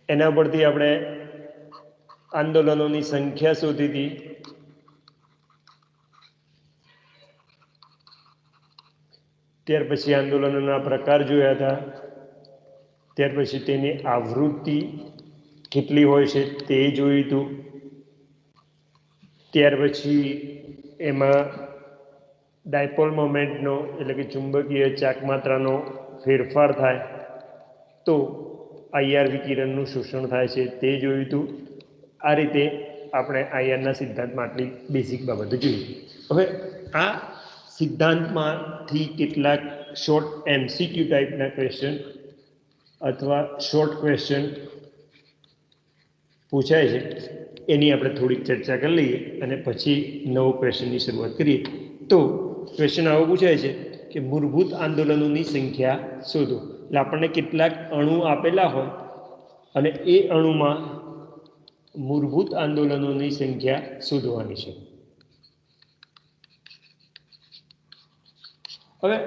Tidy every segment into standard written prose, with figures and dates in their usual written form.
એના પરથી આપણે આંદોલનોની સંખ્યા શોધી હતી. ત્યાર પછી આંદોલનોના પ્રકાર જોયા હતા. ત્યાર પછી તેની આવૃત્તિ કેટલી હોય છે તે જોયું હતું. ત્યાર પછી એમાં ડાયપોલ મોમેન્ટનો એટલે કે ચુંબકીય ચાકમાત્રાનો ફેરફાર થાય તો IR વિકિરણનું શોષણ થાય છે તે જોયું હતું. આ રીતે આપણે IRના સિદ્ધાંતમાં આટલી બેઝિક બાબતો જોઈ. હવે આ સિદ્ધાંતમાંથી કેટલાક શોર્ટ MCQ ટાઈપના ક્વેશ્ચન અથવા શોર્ટ ક્વેશ્ચન પૂછાય છે એની આપણે થોડીક ચર્ચા કરી લઈએ અને પછી નવો ક્વેશ્ચનની શરૂઆત કરીએ. તો ક્વેશ્ચન આવો પૂછાય છે કે મૂળભૂત આંદોલનોની સંખ્યા શોધો. એટલે આપણને કેટલાક અણુ આપેલા હોય અને એ અણુમાં મૂળભૂત આંદોલનોની સંખ્યા શોધવાની છે. હવે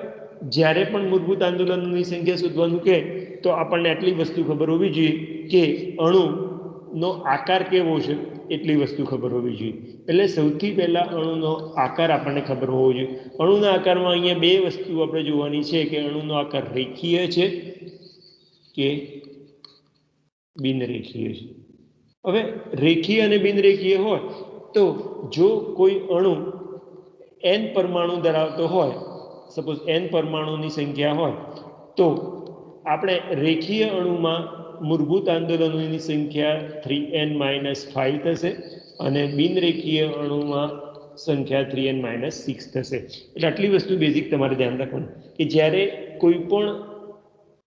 જ્યારે પણ મૂળભૂત આંદોલનોની સંખ્યા શોધવાનું કહે તો આપણને આટલી વસ્તુ ખબર હોવી જોઈએ કે અણુનો આકાર કેવો છે એટલી વસ્તુ ખબર હોવી જોઈએ. એટલે સૌથી પહેલાં અણુનો આકાર આપણને ખબર હોવો જોઈએ. અણુના આકારમાં અહીંયા બે વસ્તુ આપણે જોવાની છે કે અણુનો આકાર રેખીય છે કે બિનરેખીય છે. હવે રેખીય અને બિનરેખીય હોય તો જો કોઈ અણુ n પરમાણુ ધરાવતો હોય, સપોઝ n પરમાણુની સંખ્યા હોય, તો આપણે રેખીય અણુમાં મૂળભૂત આંદોલનોની સંખ્યા 3n - 5 થશે અને બિનરેખીય અણુમાં સંખ્યા 3n - 6 થશે. એટલે આટલી વસ્તુ બેઝિક તમારે ધ્યાન રાખવાનું કે જ્યારે કોઈ પણ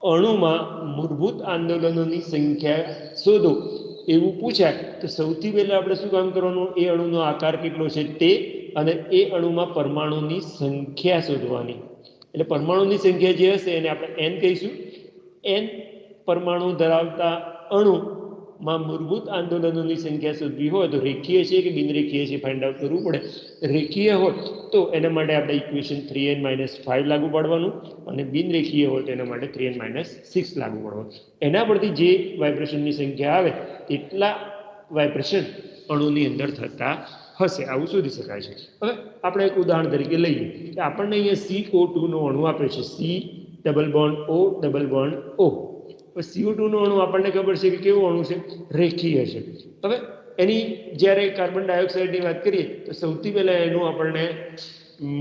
અણુમાં મૂળભૂત આંદોલનોની સંખ્યા શોધો એવું પૂછાય તો સૌથી પહેલાં આપણે શું કામ કરવાનું, એ અણુનો આકાર કેટલો છે તે અને એ અણુમાં પરમાણુની સંખ્યા શોધવાની. એટલે પરમાણુની સંખ્યા જે હશે એને આપણે n કહીશું. n પરમાણુ ધરાવતા અણુમાં મૂળભૂત આંદોલનોની સંખ્યા શોધવી હોય તો રેખીય છે કે બિનરેખીય છે ફાઇન્ડ આઉટ કરવું પડે. રેખીય હોય તો એના માટે આપણે ઇક્વેશન 3n - 5 લાગુ પાડવાનું અને બિનરેખીય હોય તો એના માટે 3n - 6 લાગુ પાડવાનું. એના પરથી જે વાઇબ્રેશનની સંખ્યા આવે એટલા વાઇબ્રેશન અણુની અંદર થતા હશે, આવું શોધી શકાય છે. હવે આપણે એક ઉદાહરણ તરીકે લઈએ કે આપણને અહીંયા CO2 નો અણુ આપે છે, C double bond O double bond O. CO2 નો અણુ આપણને ખબર છે કે કેવો અણુ છે, રેખીય છે. હવે એની જ્યારે કાર્બન ડાયોક્સાઇડની વાત કરીએ તો સૌથી પહેલાં એનું આપણને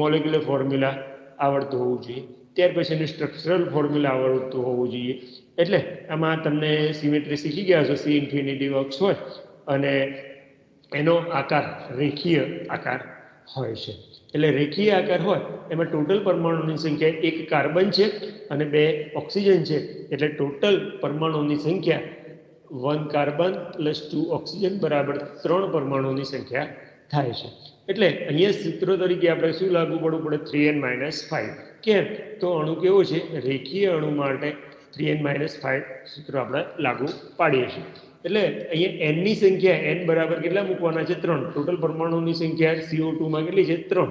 મોલેક્યુલર ફોર્મ્યુલા આવડતું હોવું જોઈએ. ત્યાર પછી એનું સ્ટ્રક્ચરલ ફોર્મ્યુલા આવડતું હોવું જોઈએ. એટલે આમાં તમને સિમેટ્રી શીખી ગયા છો, C ઇન્ફિનિટી વર્ક્સ હોય અને એનો આકાર રેખીય આકાર હોય છે. એટલે રેખીય આકાર હોય એમાં ટોટલ પરમાણુની સંખ્યા 1 કાર્બન છે અને 2 ઓક્સિજન છે. એટલે ટોટલ પરમાણુની સંખ્યા 1 કાર્બન પ્લસ 2 ઓક્સિજન બરાબર 3 પરમાણુની સંખ્યા થાય છે. એટલે અહીંયા સૂત્ર તરીકે આપણે શું લાગુ પડવું પડે, 3n - 5. કેમ તો અણુ કેવો છે, રેખીય અણુ માટે 3n - 5 સૂત્ર આપણે લાગુ પાડીએ છીએ. એટલે અહીંયા n ની સંખ્યા n બરાબર કેટલા મૂકવાના છે, 3. ટોટલ પરમાણુની સંખ્યા CO2 માં કેટલી છે, 3.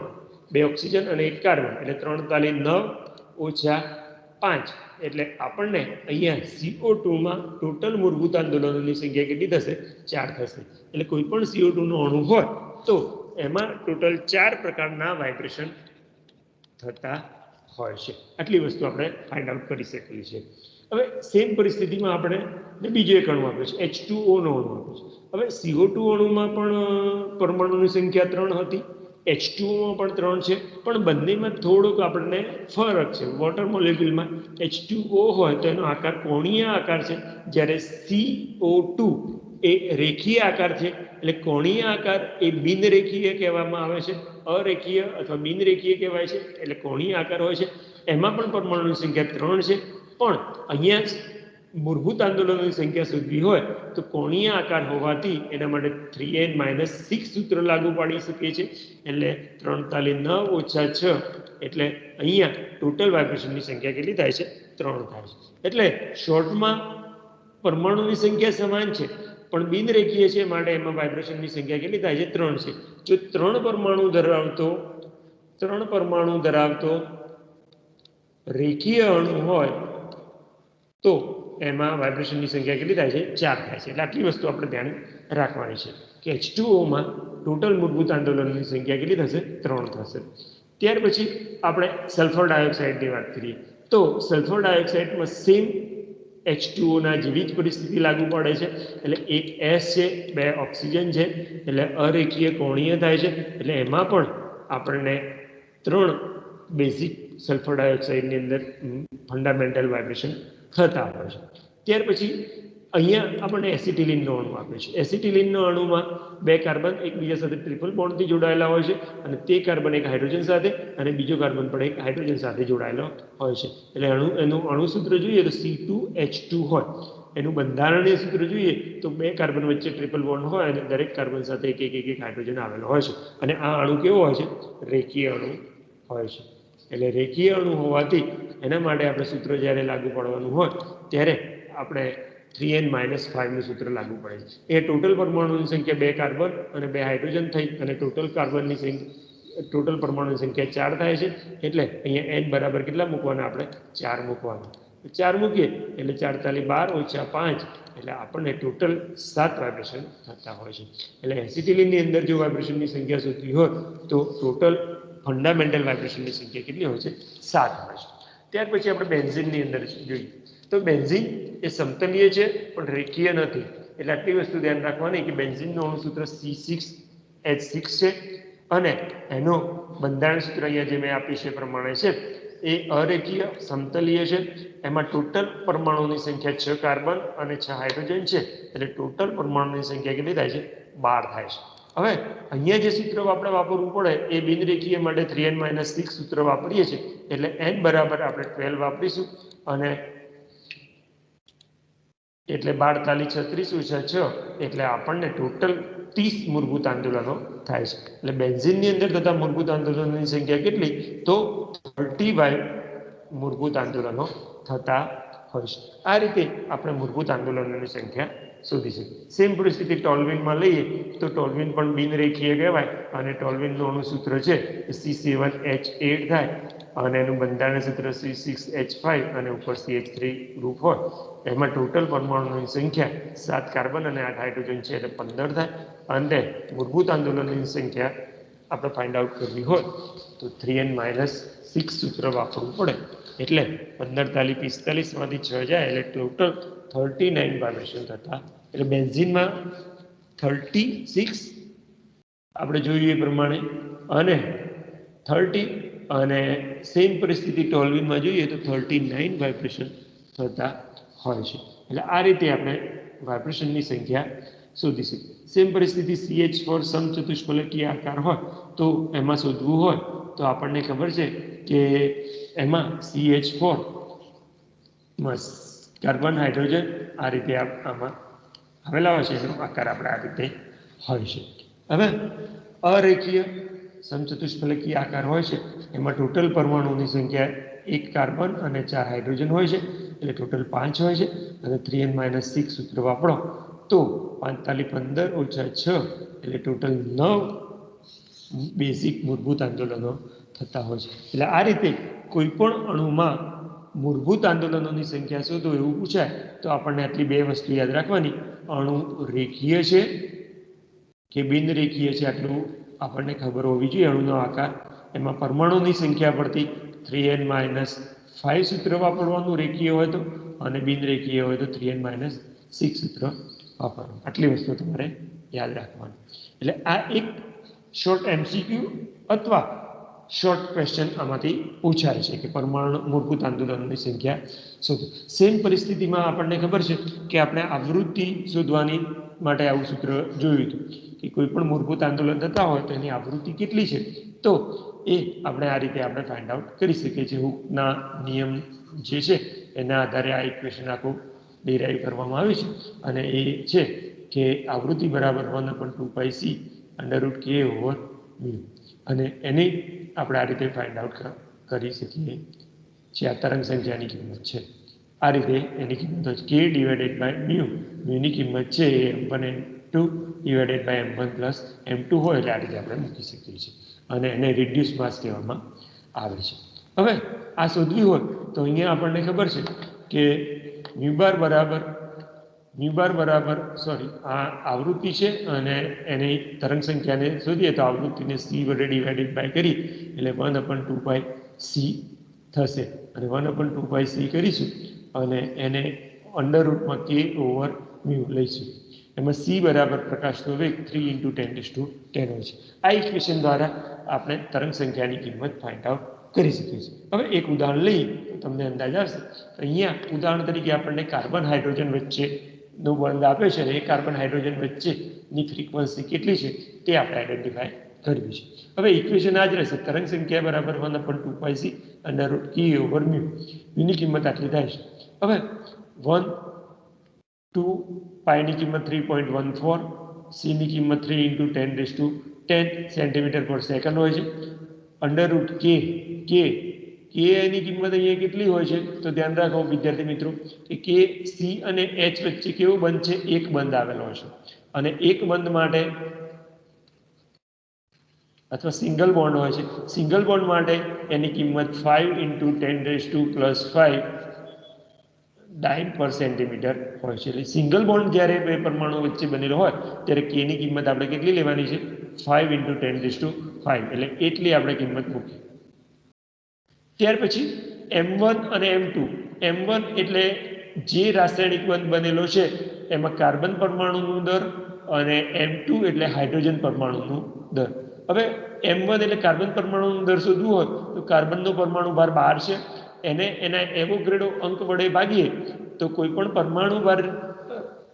2 ઓક્સિજન અને 1 કાર્બન એટલે 3 તાલી 9 - 5. એટલે આપણને અહીંયા CO2 માં ટોટલ મૂળભૂત આંદોલનોની સંખ્યા કેટલી થશે, 4 થશે. એટલે કોઈ પણ CO2 નો અણુ હોય તો એમાં ટોટલ 4 પ્રકારના વાઇબ્રેશન થતા હોય છે. આટલી વસ્તુ આપણે ફાઇન્ડ આઉટ કરી શકીએ છીએ. હવે સેમ પરિસ્થિતિમાં આપણે બીજો એક અણુ આપ્યો છે, H2O નો અણુ આપ્યો છે. હવે CO2 અણુમાં પણ પરમાણુની સંખ્યા 3 હતી, H2O માં પણ 3 છે, પણ બંનેમાં થોડોક આપણને ફરક છે. વોટર મોલેક્યુલમાં H2O હોય તો એનો આકાર કોણીય આકાર છે, જ્યારે CO2 એ રેખીય આકાર છે. એટલે કોણીય આકાર એ બિનરેખીય કહેવામાં આવે છે, અરેખીય અથવા બિનરેખીય કહેવાય છે. એટલે કોણીય આકાર હોય છે. એમાં પણ પરમાણુની સંખ્યા 3 છે, પણ અહીંયા મૂળભૂત આંદોલનોની સંખ્યા શોધવી હોય તો કોણીય આકાર હોવાથી એના માટે 3n - 6 સૂત્ર લાગુ પાડી શકીએ છીએ. એટલે 3 તાલી 9 - 6 એટલે અહીંયા ટોટલ વાઇબ્રેશનની સંખ્યા કેટલી થાય છે, 3 થાય છે. એટલે શોર્ટમાં પરમાણુની સંખ્યા સમાન છે પણ બિનરેખીય છે, માટે એમાં વાઇબ્રેશનની સંખ્યા કેટલી થાય છે, 3 છે. જો 3 પરમાણુ ધરાવતો રેખીય અણુ હોય તો એમાં વાઇબ્રેશનની સંખ્યા કેટલી થાય છે? 4 થાય છે. એટલે આટલી વસ્તુ આપણે ધ્યાન રાખવાની છે કે H2Oમાં ટોટલ મૂળભૂત આંદોલનની સંખ્યા કેટલી થશે? 3 થશે. ત્યાર પછી આપણે સલ્ફર ડાયોક્સાઇડની વાત કરીએ તો સલ્ફર ડાયોક્સાઇડમાં સેમ H2Oના જેવી જ પરિસ્થિતિ લાગુ પડે છે. એટલે એક S છે, 2 ઓક્સિજન છે, એટલે અરેખીય કોણીય થાય છે. એટલે એમાં પણ આપણને 3 બેઝિક સલ્ફર ડાયોક્સાઇડની અંદર ફંડામેન્ટલ વાઇબ્રેશન થતા હોય છે. ત્યાર પછી અહીંયા આપણને એસિટિલિનનો અણુ આપે છે. એસિટિલિનનો અણુમાં 2 કાર્બન એકબીજા સાથે ટ્રિપલ બોન્ડથી જોડાયેલા હોય છે અને તે કાર્બન એક હાઇડ્રોજન સાથે અને બીજો કાર્બન પણ એક હાઇડ્રોજન સાથે જોડાયેલો હોય છે. એટલે એનું અણુસૂત્ર જોઈએ તો C2H2 હોય. એનું બંધારણીય સૂત્ર જોઈએ તો 2 કાર્બન વચ્ચે ટ્રિપલ બોન્ડ હોય અને દરેક કાર્બન સાથે એક હાઇડ્રોજન આવેલો હોય છે. અને આ અણુ કેવો હોય છે? રેખીય અણુ હોય છે. એટલે રેખીય અણુ હોવાથી એના માટે આપણે સૂત્ર જ્યારે લાગુ પડવાનું હોય ત્યારે આપણે 3n-5 નું સૂત્ર લાગુ પડે છે. એ ટોટલ પરમાણુની સંખ્યા 2 કાર્બન અને 2 હાઇડ્રોજન થઈ અને ટોટલ પરમાણુની સંખ્યા 4 થાય છે. એટલે અહીંયા n બરાબર કેટલા મૂકવાના? આપણે 4 મૂકવાના. 4 મૂકીએ એટલે 4 × 12 - 5 એટલે આપણને ટોટલ 7 વાઇબ્રેશન થતા હોય છે. એટલે એસિટિલિનની અંદર જો વાઇબ્રેશનની સંખ્યા શોધવી હોય તો ટોટલ ફંડામેન્ટલ વાઇબ્રેશનની સંખ્યા કેટલી હોય છે? 7 હોય છે. ત્યાર પછી આપણે બેન્ઝીનની અંદર જોઈએ તો બેન્ઝીન એ સમતલીય છે પણ રેખીય નથી. એટલે આટલી વસ્તુ ધ્યાન રાખવાની કે બેન્ઝીનનું અણુસૂત્ર C6H6 છે અને એનો બંધારણ સૂત્ર અહીંયા જે મેં આપી છે પ્રમાણે છે એ અરેખીય સમતલીય છે. એમાં ટોટલ પરમાણુની સંખ્યા 6 કાર્બન અને 6 હાઇડ્રોજન છે. એટલે ટોટલ પરમાણુની સંખ્યા કેટલી થાય છે? 12 થાય છે. હવે અહીંયા જે સૂત્ર આપણે વાપરવું પડે એ બિનરેખીય માટે 3n-6 સૂત્ર વાપરીએ છીએ. એટલે n બરાબર આપણે 12 વાપરીશું અને એટલે 12 × 36 - 6 એટલે આપણને ટોટલ 30 મૂળભૂત આંદોલનો થાય છે. એટલે બેન્ઝીનની અંદર થતા મૂળભૂત આંદોલનોની સંખ્યા કેટલી? તો 35 મૂળભૂત આંદોલનો થતા હોય છે. આ રીતે આપણે મૂળભૂત આંદોલનોની સંખ્યા શોધી શકીએ. સેમ પરિસ્થિતિ ટોલ્યુઇનમાં લઈએ તો ટોલ્યુઇન પણ બિનરેખીય કહેવાય અને ટોલ્યુઇનનું અણુસૂત્ર છે C7H8 થાય અને એનું બંધારણ સૂત્ર C6H5 અને ઉપર CH3 ગ્રુપ હોય. એમાં ટોટલ પરમાણુની સંખ્યા 7 કાર્બન અને 8 હાઇડ્રોજન છે એટલે 15 થાય. અને મૂળભૂત આંદોલનની સંખ્યા આપણે ફાઇન્ડ આઉટ કરવી હોય તો 3n-6 સૂત્ર વાપરવું પડે. એટલે 15 × 45 માંથી 6 જાય એટલે ટોટલ 39 વાઇબ્રેશન થતા. એટલે બેન્ઝીનમાં 36 આપણે જોયું એ પ્રમાણે અને 30 અને સેમ પરિસ્થિતિ ટોલ્યુઇનમાં જોઈએ તો 39 વાઇબ્રેશન થતા હોય છે. એટલે આ રીતે આપણે વાઇબ્રેશનની સંખ્યા શોધી શકીએ. સેમ પરિસ્થિતિ CH4 સમચતુષ્ફલકીય આકાર હોય તો એમાં શોધવું હોય તો આપણને ખબર છે કે એમાં CH4 માં કાર્બન હાઇડ્રોજન આ રીતે આમાં આવેલા હોય છે. એનો આકાર આપણે આ રીતે હોય છે. હવે અરેખીય સમચતુષ્ફલકીય આકાર હોય છે એમાં ટોટલ પરમાણુની સંખ્યા 1 કાર્બન અને 4 હાઇડ્રોજન હોય છે. એટલે ટોટલ 5 હોય છે. અને 3n-6 સૂત્ર વાપરો તો 5 × 15 - 6 એટલે ટોટલ 9 બેઝિક મૂળભૂત આંદોલનો થતા હોય છે. એટલે આ રીતે કોઈ પણ અણુમાં મૂળભૂત આંદોલનોની સંખ્યા શોધો એવું પૂછાય તો આપણને આટલી 2 વસ્તુ યાદ રાખવાની. અણુ રેખીય છે કે બિનરેખીય છે આટલું આપણને ખબર હોવી જોઈએ. અણુનો આકાર એમાં પરમાણુની સંખ્યા પરથી 3n-5 સૂત્ર વાપરવાનું રેખીય હોય તો અને બિનરેખીય હોય તો 3n-6 સૂત્ર વાપરવાનું. આટલી વસ્તુ તમારે યાદ રાખવાની. એટલે આ એક શોર્ટ MCQ અથવા શોર્ટ ક્વેશ્ચન આમાંથી પૂછાય છે કે મૂળભૂત આંદોલનોની સંખ્યા શોધો. સેમ પરિસ્થિતિમાં આપણને ખબર છે કે આપણે આવૃત્તિ શોધવાની માટે આવું સૂત્ર જોયું હતું કે કોઈ પણ મૂળભૂત આંદોલન થતા હોય તો એની આવૃત્તિ કેટલી છે તો એ આપણે આ રીતે આપણે ફાઇન્ડ આઉટ કરી શકીએ છીએ. હુકના નિયમ જે છે એના આધારે આ ઇક્વેશન આખું ડિરાઈવ કરવામાં આવે છે અને એ છે કે આવૃત્તિ બરાબર 1/2πc √k/μ અને એની આપણે આ રીતે ફાઇન્ડ આઉટ કરી શકીએ છીએ. આ તરંગ સંખ્યાની કિંમત છે. આ રીતે એની કિંમત k/μ ની કિંમત છે એ m1n2/m1 + m2 હોય એટલે આ રીતે આપણે મૂકી શકીએ છીએ અને એને રિડ્યુસ માસ કહેવામાં આવે છે. હવે આ શોધવી હોય તો અહીંયા આપણને ખબર છે કે મ્યુ બાર બરાબર સોરી આ આવૃત્તિ છે અને એની તરંગ સંખ્યાને શોધીએ તો આવૃત્તિને c વડે ડિવાઇડેડ બાય કરી એટલે 1/2 c થશે અને 1/2 c કરીશું અને એને અંડર રૂટમાં k ઓવર મ્યુ લઈશું એમાં c બરાબર પ્રકાશનો વેગ 3 × 10⁻10 હોય છે આ ઇક્વેશન દ્વારા આપણે તરંગ સંખ્યાની કિંમત ફાઇન્ડ આઉટ કરી શકીએ છીએ હવે એક ઉદાહરણ લઈએ તો તમને અંદાજ આવશે અહીંયા ઉદાહરણ તરીકે આપણને કાર્બન હાઇડ્રોજન વચ્ચે નો બંધ આપે છે અને એ કાર્બન હાઇડ્રોજન વચ્ચેની ફ્રીક્વન્સી કેટલી છે તે આપણે આઈડેન્ટિફાય કરવી છે હવે ઇક્વેશન આ જ રહેશે તરંગ સંખ્યા બરાબર 1/2 c under root k over mu મ્યુની કિંમત આટલી થાય છે હવે 1 2 પાઈ ની કિંમત 3.14 c ની કિંમત 3 × 10⁻10 સેન્ટીમીટર પર સેકન્ડ હોય છે અંડર રૂટ k ની કિંમત અહીંયા કેટલી હોય છે તો ધ્યાન રાખો વિદ્યાર્થી મિત્રો કે k c અને h વચ્ચે કેવો બંધ છે એક બંધ આવેલો છે અને એક બંધ માટે અથવા સિંગલ બોન્ડ હોય છે સિંગલ બોન્ડ માટે એની કિંમત 5 × 10⁻5 ડાઇન પર સેન્ટીમીટર હોય છે એટલે સિંગલ બોન્ડ જ્યારે બે પરમાણુ વચ્ચે બનેલો હોય ત્યારે k ની કિંમત આપણે કેટલી લેવાની છે 5 × 10⁵ એટલે એટલી આપણે કિંમત મૂકી ત્યાર પછી m1 અને m1 એટલે જે રાસાયણિક બંધ બનેલો છે એમાં કાર્બન પરમાણુનો દર અને m2 એટલે હાઇડ્રોજન પરમાણુનો દર હવે m1 એટલે કાર્બન પરમાણુનો દર શોધવું હોય તો કાર્બનનો પરમાણુ ભાર 12 છે એને એના એવોગ્રેડો અંક વડે ભાગીએ તો કોઈ પણ પરમાણુ ભાર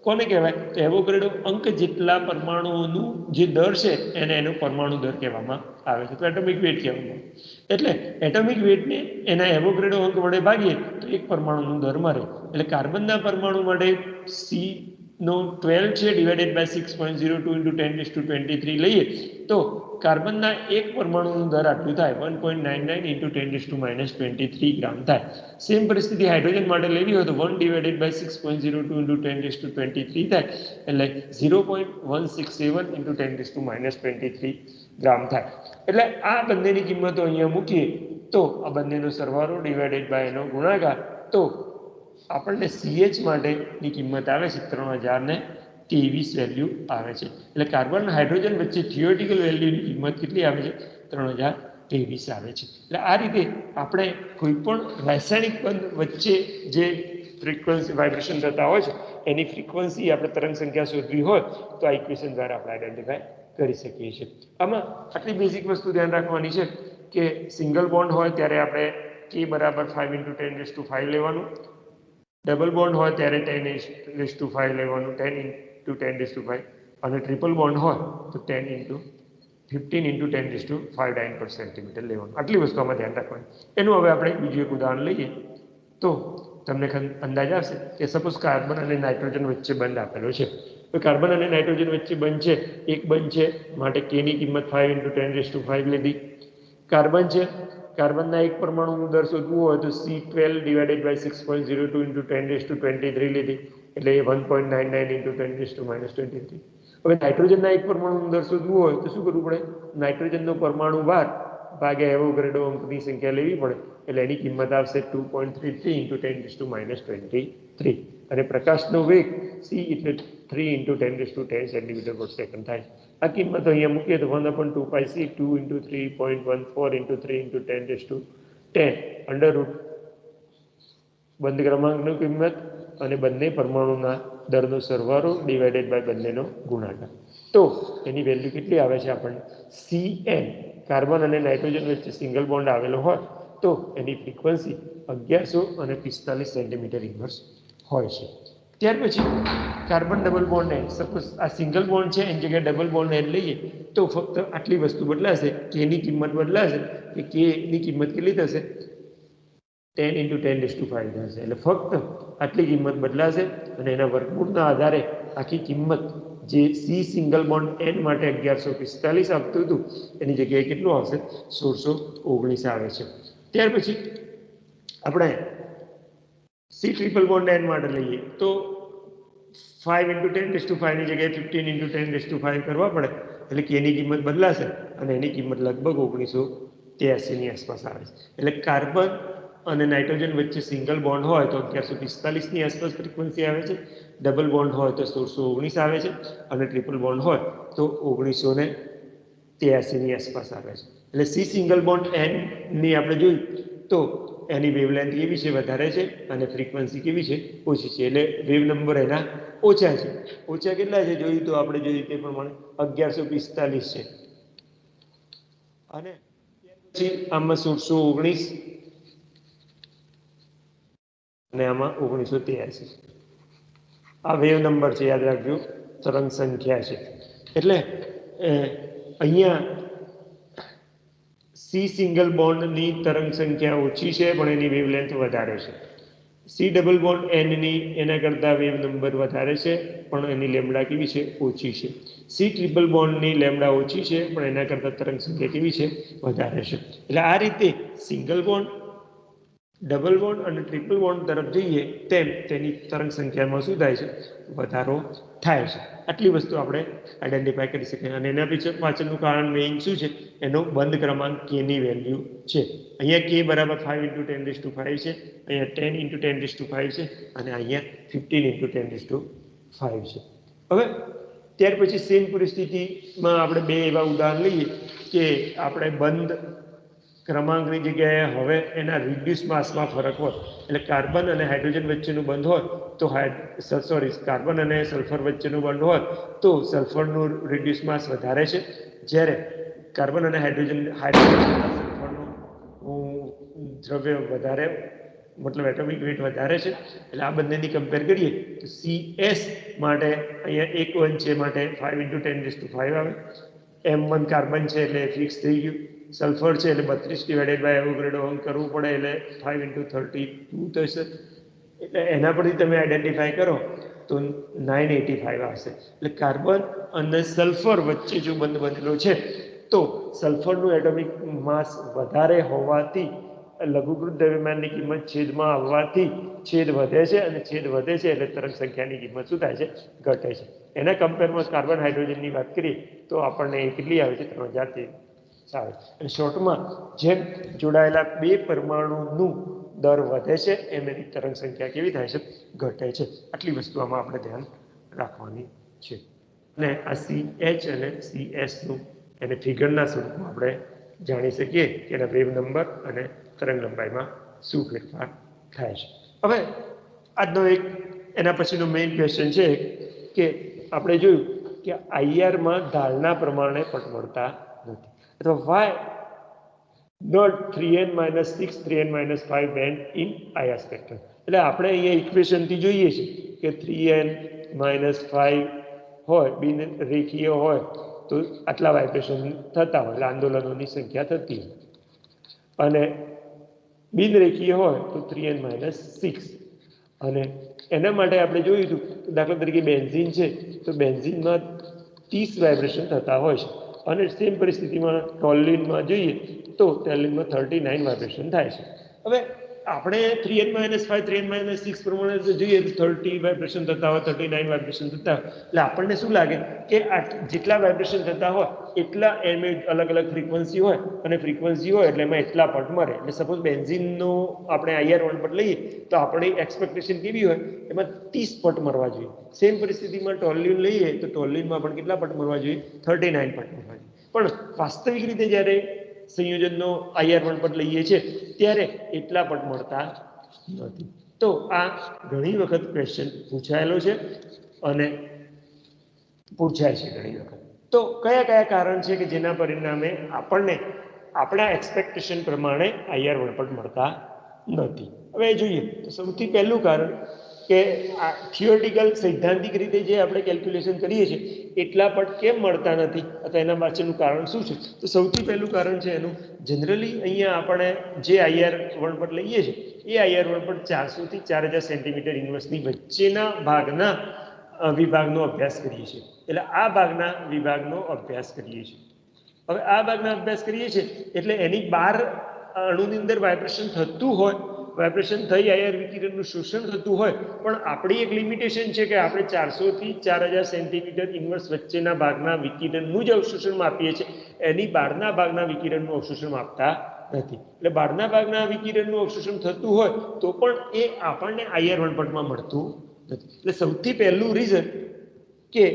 કોને કહેવાય તો એવોગ્રેડો અંક જેટલા પરમાણુઓનું જે દર છે એને એનો પરમાણુ દર કહેવામાં આવે છે તો એટોમિક વેટ કહેવામાં એટલે એટોમિક વેટને એના એવોગ્રેડો અંક વડે ભાગીએ તો એક પરમાણુનો દર મળે એટલે કાર્બનના પરમાણુ માટે c નો 12 છે ડિવાઇડેડ બાય 6.02 × 10⁻23 લઈએ તો કાર્બનના એક પરમાણુનો દર આટલું થાય 1.99 × 10⁻23 ગ્રામ થાય સેમ પરિસ્થિતિ હાઇડ્રોજન માટે લેવી હોય તો 1 ડિવાઇડેડ બાય 6.02 × 10⁻23 થાય એટલે 0.167 × 10⁻23 ગ્રામ થાય એટલે આ બંનેની કિંમતો અહીંયા મૂકીએ તો આ બંનેનો સરવાળો ડિવાઇડેડ બાય એનો ગુણાકાર તો આપણને CH માટેની કિંમત આવે છે 3023 વેલ્યુ આવે છે એટલે કાર્બન હાઇડ્રોજન વચ્ચે થિયોરેટિકલ વેલ્યુની કિંમત કેટલી આવે છે 3023 આવે છે એટલે આ રીતે આપણે કોઈ પણ રાસાયણિક બંધ વચ્ચે જે ફ્રીક્વન્સી વાઇબ્રેશન થતા હોય છે એની ફ્રીક્વન્સી આપણે તરંગ સંખ્યા શોધવી હોય તો આ ઇક્વેશન દ્વારા આપણે આઈડેન્ટિફાય કરી શકીએ છીએ આમાં આટલી બેઝિક વસ્તુ ધ્યાન રાખવાની છે કે સિંગલ બોન્ડ હોય ત્યારે આપણે k બરાબર 5 × 10⁵ લેવાનું ડબલ બોન્ડ હોય ત્યારે 10⁵ લેવાનું 10 × 10⁵ અને ટ્રિપલ બોન્ડ હોય તો 15 × 10⁵ ડાઇન પર સેન્ટીમીટર લેવાનું આટલી વસ્તુ આમાં ધ્યાન રાખવાની એનું હવે આપણે બીજું એક ઉદાહરણ લઈએ તો તમને અંદાજ આવશે કે સપોઝ કાર્બન અને નાઇટ્રોજન વચ્ચે બંધ આપેલો છે તો કાર્બન અને નાઇટ્રોજન વચ્ચે બંધ છે એક બંધ છે માટે k ની કિંમત 5 × 10⁵ લીધી કાર્બન છે કાર્બનના એક પરમાણુનું દર શોધવું હોય તો C12 ડિવાઇડેડ બાય 6.02 × 10⁻23 લીધી એટલે 1.99 × 10⁻23 હવે નાઇટ્રોજનના એક પરમાણુનું દર શોધવું હોય તો શું કરવું પડે નાઇટ્રોજનનો પરમાણુ ભાર ભાગ્યા એવોગ્રેડો અંકની સંખ્યા લેવી પડે એટલે એની કિંમત આવશે 2.33 × 10⁻23 અને પ્રકાશનો વેગ c એટલે 3 × 10⁻10 સેન્ટીમીટર પર સેકન્ડ થાય આ કિંમત અહીંયા મૂકીએ તો 1/2 c 2 × 3.14 × 3 × 10⁻10 અંડર રૂટ બંધ ક્રમાંકની કિંમત અને બંને પરમાણુના દરનો સરવાળો ડિવાઇડેડ બાય બંનેનો ગુણાકાર તો એની વેલ્યુ કેટલી આવે છે આપણને Cn કાર્બન અને નાઇટ્રોજન વચ્ચે સિંગલ બોન્ડ આવેલો હોય તો એની ફ્રીક્વન્સી 1145 સેન્ટીમીટર ઇન્વર્સ હોય છે ત્યાર પછી carbon double bond and suppose આ સિંગલ બોન્ડ છે એની જગ્યાએ ડબલ બોન્ડ એન્ડ લઈએ તો ફક્ત આટલી વસ્તુ બદલાશે k ની કિંમત બદલાશે કે k ની કિંમત કેટલી થશે 10 × 10⁵ થશે એટલે ફક્ત આટલી કિંમત બદલાશે અને એના વર્ગમૂળના આધારે આખી કિંમત જે C સિંગલ બોન્ડ n માટે 1145 આપતું હતું એની જગ્યાએ કેટલું આવશે 1619 આવે છે ત્યાર પછી આપણે C ટ્રિપલ બોન્ડ n માટે લઈએ તો 5 × 10⁵ ની જગ્યાએ 15 × 10⁵ કરવા પડે એટલે k ની કિંમત બદલાશે અને એની કિંમત લગભગ 1983 ની આસપાસ આવે છે એટલે કાર્બન અને નાઇટ્રોજન વચ્ચે સિંગલ બોન્ડ હોય તો 1145 ની આસપાસ ફ્રીક્વન્સી આવે છે, ડબલ બોન્ડ હોય તો 1619 આવે છે, અને ટ્રિપલ બોન્ડ હોય તો 1983 ની આસપાસ આવે છે. એટલે સી સિંગલ બોન્ડ એન ની આપણે જોયું તો એની વેવલેન્થ કેવી છે, વધારે છે, અને ફ્રીક્વન્સી કેવી છે, ઓછી છે. એટલે વેવ નંબર એના ઓછા છે. ઓછા કેટલા છે જોયું તો આપણે જોયું તે પ્રમાણે 1145 છે, અને પછી આમાં 1619 અને આમાં 1983. આ વેવ નંબર છે, યાદ રાખજો, તરંગ સંખ્યા છે. એટલે અહીંયા સી સિંગલ બોન્ડની તરંગ સંખ્યા ઓછી છે પણ એની વેવલેન્થ વધારે છે. સી ડબલ બોન્ડ એનની એના કરતાં વેવ નંબર વધારે છે પણ એની લેમ્બડા કેવી છે, ઓછી છે. સી ટ્રિપલ બોન્ડની લેમ્બડા ઓછી છે પણ એના કરતાં તરંગ સંખ્યા કેવી છે, વધારે છે. એટલે આ રીતે સિંગલ બોન્ડ, ડબલ બોન્ડ અને ટ્રિપલ બોન્ડ તરફ જઈએ તેમ તેની તરંગ સંખ્યામાં શું થાય છે, વધારો થાય છે. આટલી વસ્તુ આપણે આઈડેન્ટિફાઈ કરી શકીએ. અને એના પાછળનું કારણ મેઇન શું છે, એનો બંધ ક્રમાંક k ની વેલ્યુ છે. અહીંયા k બરાબર 5 × 10⁵ છે, અહીંયા 10 × 10⁵ છે, અને અહીંયા 15 × 10⁵ છે. હવે ત્યાર પછી સેમ પરિસ્થિતિમાં આપણે બે એવા ઉદાહરણ લઈએ કે આપણે બંધ ક્રમાંકની જગ્યાએ હવે એના રિડ્યુસ માસમાં ફરક હોય. એટલે કાર્બન અને હાઇડ્રોજન વચ્ચેનું બંધ હોય તો કાર્બન અને સલ્ફર વચ્ચેનું બંધ હોય તો સલ્ફરનું રિડ્યુસ માસ વધારે છે, જ્યારે કાર્બન અને હાઇડ્રોજન સલ્ફરનું દ્રવ્ય વધારે, મતલબ એટોમિક વેટ વધારે છે. એટલે આ બંનેની કમ્પેર કરીએ તો CS માટે અહીંયા 1 છે માટે 5 × 10⁵ આવે. M1 કાર્બન છે એટલે ફિક્સ થઈ ગયું. સલ્ફર છે એટલે 32 / એવોગાડ્રો કરવું પડે એટલે 5 × 32 થશે. એટલે એના પરથી તમે આઈડેન્ટિફાઈ કરો તો 985 આવશે. એટલે કાર્બન અને સલ્ફર વચ્ચે જો બંધ બનેલો છે તો સલ્ફરનું એટોમિક માસ વધારે હોવાથી લઘુકૃત દ્રવ્યમાનની કિંમત છેદમાં આવવાથી છેદ વધે છે, અને છેદ વધે છે એટલે તરંગ સંખ્યાની કિંમત શું થાય છે, ઘટે છે. એના કમ્પેરમાં કાર્બન હાઇડ્રોજનની વાત કરીએ તો આપણને કેટલી આવે છે, 3000 આવે. અને શોર્ટમાં જેમ જોડાયેલા બે પરમાણુનું દર વધે છે એમ એની તરંગ સંખ્યા કેવી થાય છે, ઘટે છે. આટલી વસ્તુઓમાં આપણે ધ્યાન રાખવાની છે. અને આ CH અને CS નું એને ફિગરના સ્વરૂપમાં આપણે જાણી શકીએ કે એના વેવ નંબર અને તરંગ લંબાઈમાં શું ફેરફાર થાય છે. હવે આજનો એક એના પછીનો મેઇન ક્વેશ્ચન છે કે આપણે જોયું કે IR માં ઢાળના પ્રમાણે પટ મળતા નથી, અથવા વાય નોટ 3n - 6 3n - 5 band in IR spectrum. એટલે આપણે અહીંયા ઇક્વેશનથી જોઈએ છીએ કે 3n - 5 હોય, બિન રેખીય હોય તો આટલા વાઇબ્રેશન થતા હોય, એટલે આંદોલનોની સંખ્યા થતી હોય, અને બિન રેખીય હોય તો 3n - 6. અને એના માટે આપણે જોયું હતું દાખલા તરીકે બેન્ઝીન છે તો બેન્ઝીનમાં 30 વાઇબ્રેશન થતા હોય છે, અને સેમ પરિસ્થિતિમાં ટોલ્યુઇનમાં જોઈએ તો ટોલ્યુઇનમાં 39 વાઇબ્રેશન થાય છે. હવે આપણે 3n - 5 3n - 6 પ્રમાણે જોઈએ તો 30 વાઇબ્રેશન થતા હોય, 39 વાઇબ્રેશન થતા હોય. એટલે આપણને શું લાગે કે જેટલા વાઇબ્રેશન થતા હોય એટલા એમ અલગ અલગ ફ્રીક્વન્સી હોય, અને ફ્રીક્વન્સી હોય એટલે એમાં એટલા પટ મળે. એટલે સપોઝ બેન્ઝીનનો આપણે IR1 પટ લઈએ તો આપણી એક્સપેક્ટેશન કેવી હોય, એમાં 30 પટ મળવા જોઈએ. સેમ પરિસ્થિતિમાં ટોલ્યુઇન લઈએ તો ટોલ્યુઇનમાં પણ કેટલા પટ મળવા જોઈએ, 39 પટ મળવા જોઈએ. પણ વાસ્તવિક રીતે જ્યારે સંયોજનનો IR1 પટ લઈએ છીએ ત્યારે એટલા પટ મળતા નથી. તો આ ઘણી વખત ક્વેશ્ચન પૂછાયેલો છે અને પૂછાય છે ઘણી વખત. તો કયા કયા કારણ છે કે જેના પરિણામે આપણને આપણા એક્સપેક્ટેશન પ્રમાણે IR1 પટ મળતા નથી? હવે જોઈએ તો સૌથી પહેલું કારણ કે આ થિયોરિટિકલ સૈદ્ધાંતિક રીતે જે આપણે કેલ્ક્યુલેશન કરીએ છીએ એટલા પટ કેમ મળતા નથી, અથવા એના પાછળનું કારણ શું છે? તો સૌથી પહેલું કારણ છે એનું, જનરલી અહીંયા આપણે જે IR1 પટ લઈએ છીએ એ IR1 પટ 400 થી 4000 સેન્ટીમીટર ઇન્વર્સની વચ્ચેના ભાગના વિભાગનો અભ્યાસ કરીએ છીએ. એટલે આ ભાગના વિભાગનો અભ્યાસ કરીએ છીએ. હવે આ ભાગના અભ્યાસ કરીએ છીએ એટલે એની બહાર અણુની અંદર વાઇબ્રેશન થતું હોય, વાઇબ્રેશન થઈ IR વિકિરણનું શોષણ થતું હોય, પણ આપણી એક લિમિટેશન છે કે આપણે 400 થી 4000 સેન્ટીમીટર ઇન્વર્સ વચ્ચેના ભાગના વિકિરણનું જ અવશોષણ માપીએ છીએ, એની બહારના ભાગના વિકિરણનું અવશોષણ માપતા નથી. એટલે બહારના ભાગના વિકિરણનું અવશોષણ થતું હોય તો પણ એ આપણને IR1 પટમાં મળતું નથી. એટલે સૌથી પહેલું રીઝન કે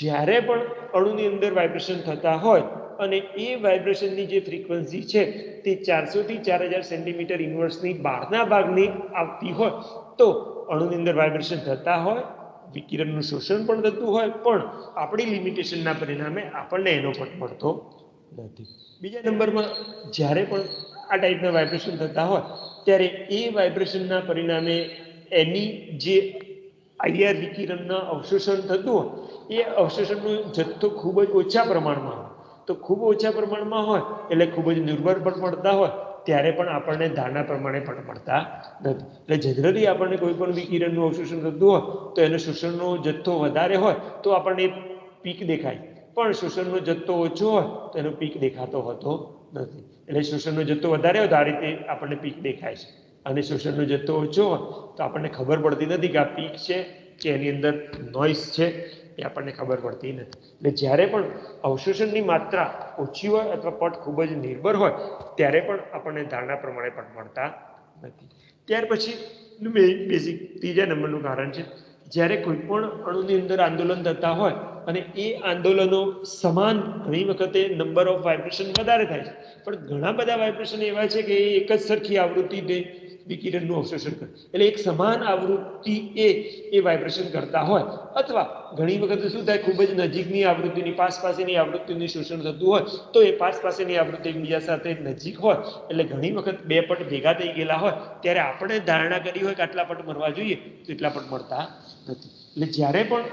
જ્યારે પણ અણુની અંદર વાઇબ્રેશન થતા હોય અને એ વાઇબ્રેશનની જે ફ્રીક્વન્સી છે તે 400 થી 4000 સેન્ટીમીટર ઇન્વર્સની બહારના ભાગની આવતી હોય તો અણુની અંદર વાઇબ્રેશન થતા હોય, વિકિરણનું શોષણ પણ થતું હોય, પણ આપણી લિમિટેશનના પરિણામે આપણને એનો પટ મળતો નથી. બીજા નંબરમાં જ્યારે પણ આ ટાઈપના વાઇબ્રેશન થતા હોય ત્યારે એ વાઇબ્રેશનના પરિણામે એની જે IR વિકિરણના અવશોષણ થતું હોય એ અવશોષણનો જથ્થો ખૂબ જ ઓછા પ્રમાણમાં હોય. તો ખૂબ ઓછા પ્રમાણમાં હોય એટલે ખૂબ જ નિર્ભર પણ મળતા હોય ત્યારે પણ આપણને ધારણા પ્રમાણે પણ મળતા નથી. એટલે જનરલી આપણને કોઈ પણ વિકિરણનું અવશોષણ થતું હોય તો એનો શોષણનો જથ્થો વધારે હોય તો આપણને પીક દેખાય, પણ શોષણનો જથ્થો ઓછો હોય તો એનો પીક દેખાતો હોતો નથી. એટલે શોષણનો જથ્થો વધારે હોય તો આ રીતે આપણને પીક દેખાય છે, અને શોષણનો જથ્થો ઓછો હોય તો આપણને ખબર પડતી નથી કે આ પીક છે કે એની અંદર નોઇઝ છે, એ આપણને ખબર પડતી નથી. એટલે જ્યારે પણ અવશોષણની માત્રા ઓછી હોય અથવા પટ ખૂબ જ નિર્ભર હોય ત્યારે પણ આપણને ધારણા પ્રમાણે પટ મળતા નથી. ત્યાર પછી બેઝિક ત્રીજા નંબરનું કારણ છે જ્યારે કોઈ પણ અણુની અંદર આંદોલન થતા હોય અને એ આંદોલનો સમાન ઘણી વખતે નંબર ઓફ વાઇબ્રેશન વધારે થાય છે, પણ ઘણા બધા વાઇબ્રેશન એવા છે કે એ એક જ સરખી આવૃત્તિ વિકિરણનું અવશોષણ કરે. એટલે એક સમાન આવૃત્તિ એ વાઇબ્રેશન કરતા હોય અથવા ઘણી વખત શું થાય ખૂબ જ નજીકની આવૃત્તિની પાસેની આવૃત્તિનું શોષણ થતું હોય તો એ પાસેની આવૃત્તિ એકબીજા સાથે નજીક હોય એટલે ઘણી વખત બે પટ ભેગા થઈ ગયેલા હોય ત્યારે આપણે ધારણા કરી હોય કે આટલા પટ મળવા જોઈએ તો એટલા પટ મળતા નથી. એટલે જ્યારે પણ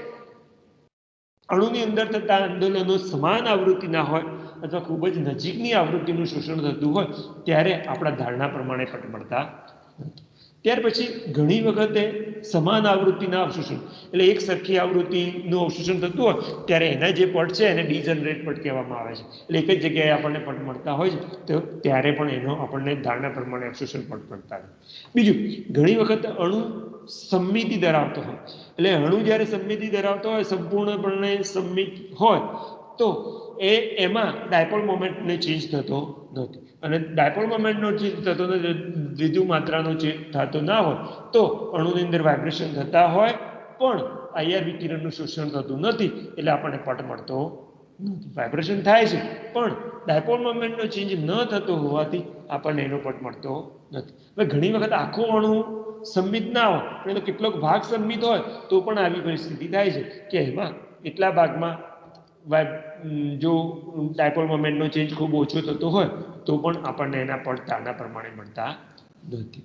અણુની અંદર થતા આંદોલનો સમાન આવૃત્તિના હોય અથવા ખૂબ જ નજીકની આવૃત્તિનું શોષણ થતું હોય ત્યારે આપણા ધારણા પ્રમાણે પટ મળતા નથી. ત્યાર પછી ઘણી વખતે સમાન આવૃત્તિના અવશોષણ એટલે એક સરખી આવૃત્તિનું અવશોષણ થતું હોય ત્યારે એના જે પટ છે એને ડિજનરેટ પટ કહેવામાં આવે છે. એટલે એક જ જગ્યાએ આપણને પટ મળતા હોય છે તો ત્યારે પણ એનો આપણને ધારણા પ્રમાણે અવશોષણ પટ મળતા હોય. બીજું, ઘણી વખત અણુ સમમિતિ ધરાવતો હોય એટલે અણુ જ્યારે સમમિતિ ધરાવતો હોય, સંપૂર્ણપણે સમમિત હોય તો એમાં ડાયપોલ મોમેન્ટને ચેન્જ થતો નથી. અને ડાયપોલ મોમેન્ટનો ચેન્જ થતો નથી, દ્વિધ્રુવ માત્રાનો ચેન્જ થતો ના હોય તો અણુની અંદર વાઇબ્રેશન થતા હોય પણ IR વિકિરણનું શોષણ થતું નથી એટલે આપણને પટ મળતો નથી. વાઇબ્રેશન થાય છે પણ ડાયપોલ મોમેન્ટનો ચેન્જ ન થતો હોવાથી આપણને એનો પટ મળતો નથી. હવે ઘણી વખત આખું અણુ સંમિત ના હોય પણ એનો કેટલોક ભાગ સંમિત હોય તો પણ આવી પરિસ્થિતિ થાય છે કે એમાં એટલા ભાગમાં જો ડાયપોલ મોમેન્ટનો ચેન્જ ખૂબ ઓછો થતો હોય તો પણ આપણને એના પટ ધારણા પ્રમાણે મળતા નથી.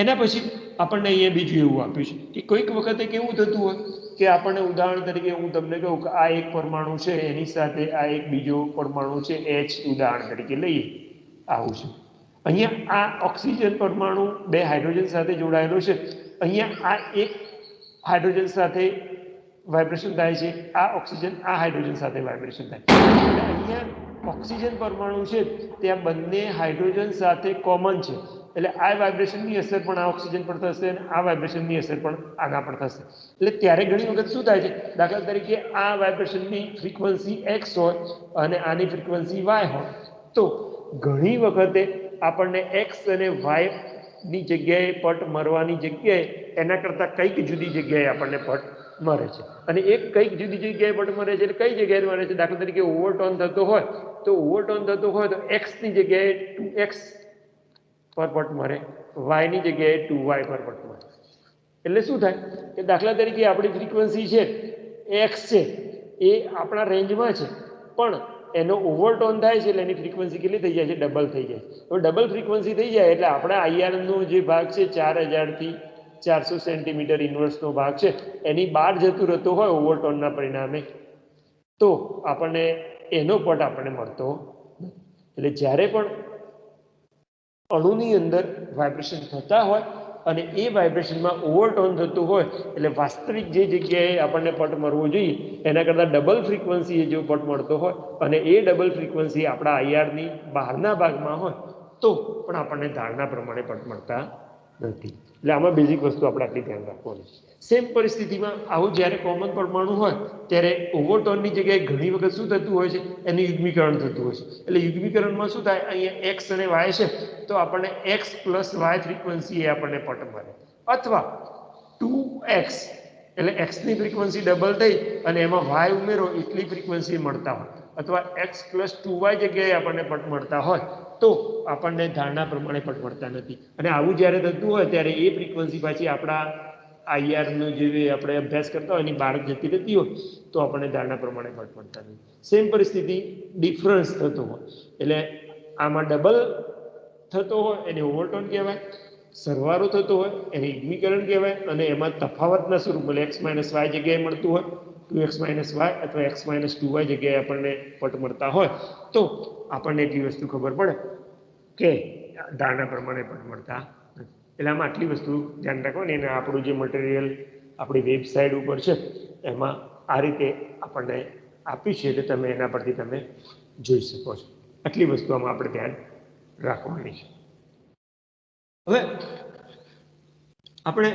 એના પછી આપણને અહીંયા બીજું એવું આપ્યું છે કે કોઈક વખતે કેવું થતું હોય કે આપણને ઉદાહરણ તરીકે હું તમને કહું કે આ એક પરમાણુ છે એની સાથે આ એક બીજો પરમાણુ છે H ઉદાહરણ તરીકે લઈએ, આવું છે. અહીંયા આ ઓક્સિજન પરમાણુ બે હાઇડ્રોજન સાથે જોડાયેલો છે, અહીંયા આ એક હાઇડ્રોજન સાથે વાઇબ્રેશન થાય છે, આ ઓક્સિજન આ હાઇડ્રોજન સાથે વાઇબ્રેશન થાય છે. અહીંયા ઓક્સિજન પરમાણુ છે ત્યાં બંને હાઇડ્રોજન સાથે કોમન છે એટલે આ વાઇબ્રેશનની અસર પણ આ ઓક્સિજન પર થશે અને આ વાઇબ્રેશનની અસર પણ આના પર થશે. એટલે ત્યારે ઘણી વખત શું થાય છે, દાખલા તરીકે આ વાઇબ્રેશનની ફ્રીક્વન્સી x હોય અને આની ફ્રીક્વન્સી y હોય તો ઘણી વખતે આપણને x અને y ની જગ્યાએ પટ મળવાની જગ્યાએ એના કરતાં કંઈક જુદી જગ્યાએ આપણને પટ મળે છે. અને એક કંઈક જુદી જગ્યાએ પટ મળે છે એટલે કઈ જગ્યાએ મળે છે, દાખલા તરીકે ઓવરટોન થતો હોય તો ઓવરટોન થતો હોય તો x ની જગ્યાએ 2x પર પટ મળે, y ની જગ્યાએ 2y પર પટ મળે. એટલે શું થાય કે દાખલા તરીકે આપણી ફ્રીક્વન્સી છે x છે એ આપણા રેન્જમાં છે પણ એનો ઓવરટોન થાય છે એટલે એની ફ્રીક્વન્સી કેટલી થઈ જાય છે, ડબલ થઈ જાય. તો ડબલ ફ્રીક્વન્સી થઈ જાય એટલે આપણા IR નો જે ભાગ છે 4000 થી 400 સેન્ટીમીટર ઇન્વર્સનો ભાગ છે એની બહાર જતું રહેતો હોય ઓવરટોનના પરિણામે તો આપણને એનો પટ આપણને મળતો નથી. એટલે જ્યારે પણ અણુની અંદર વાઇબ્રેશન થતા હોય અને એ વાઇબ્રેશનમાં ઓવરટોન થતું હોય એટલે વાસ્તવિક જે જગ્યાએ આપણને પટ મળવો જોઈએ એના કરતાં ડબલ ફ્રીક્વન્સીએ જો પટ મળતો હોય અને એ ડબલ ફ્રીક્વન્સી આપણા IRની બહારના ભાગમાં હોય તો પણ આપણને ધારણા પ્રમાણે પટ મળતા નથી. એટલે આમાં બેઝિક વસ્તુ આપણે આટલી ધ્યાન રાખવાની. સેમ પરિસ્થિતિમાં આવું જ્યારે કોમન પરમાણુ હોય ત્યારે ઓવરટોનની જગ્યાએ ઘણી વખત શું થતું હોય છે, એનું યુગ્મીકરણ થતું હોય છે. એટલે યુગ્મીકરણમાં શું થાય, અહીંયા એક્સ અને વાય છે તો આપણને એક્સ પ્લસ વાય ફ્રીક્વન્સી એ આપણને પટ મળે, અથવા 2x એટલે એક્સની ફ્રીક્વન્સી ડબલ થઈ અને એમાં વાય ઉમેરો એટલી ફ્રીક્વન્સી મળતા હોય, અથવા એક્સ પ્લસ 2y જગ્યાએ આપણને પટ મળતા હોય તો આપણને ધારણા પ્રમાણે પટ મળતા નથી. અને આવું જ્યારે થતું હોય ત્યારે એ ફ્રીક્વન્સી પાછી આપણા આઈઆરનો જે આપણે અભ્યાસ કરતા હોય એની બહાર જતી રહેતી હોય તો આપણને ધારણા પ્રમાણે પટ મળતા નથી. સેમ પરિસ્થિતિ ડિફરન્સ થતો હોય એટલે આમાં ડબલ થતો હોય એને ઓવરટોન કહેવાય, સરવાળો થતો હોય એને યુગ્મીકરણ કહેવાય, અને એમાં તફાવતના સ્વરૂપમાં એક્સ માઇનસ વાય જગ્યાએ મળતું હોય 2x માઇનસ વાય અથવા x માઇનસ 2y જગ્યાએ આપણને પટ મળતા હોય તો આપણને એટલી વસ્તુ ખબર પડે કે ધારણા પ્રમાણે પટ મળતા નથી. એટલે આમાં આટલી વસ્તુ ધ્યાન રાખવાની. અને આપણું જે મટીરિયલ આપણી વેબસાઇટ ઉપર છે એમાં આ રીતે આપણને આપી છે, એટલે તમે એના પરથી તમે જોઈ શકો છો. આટલી વસ્તુ આમાં આપણે ધ્યાન રાખવાની છે. હવે આપણે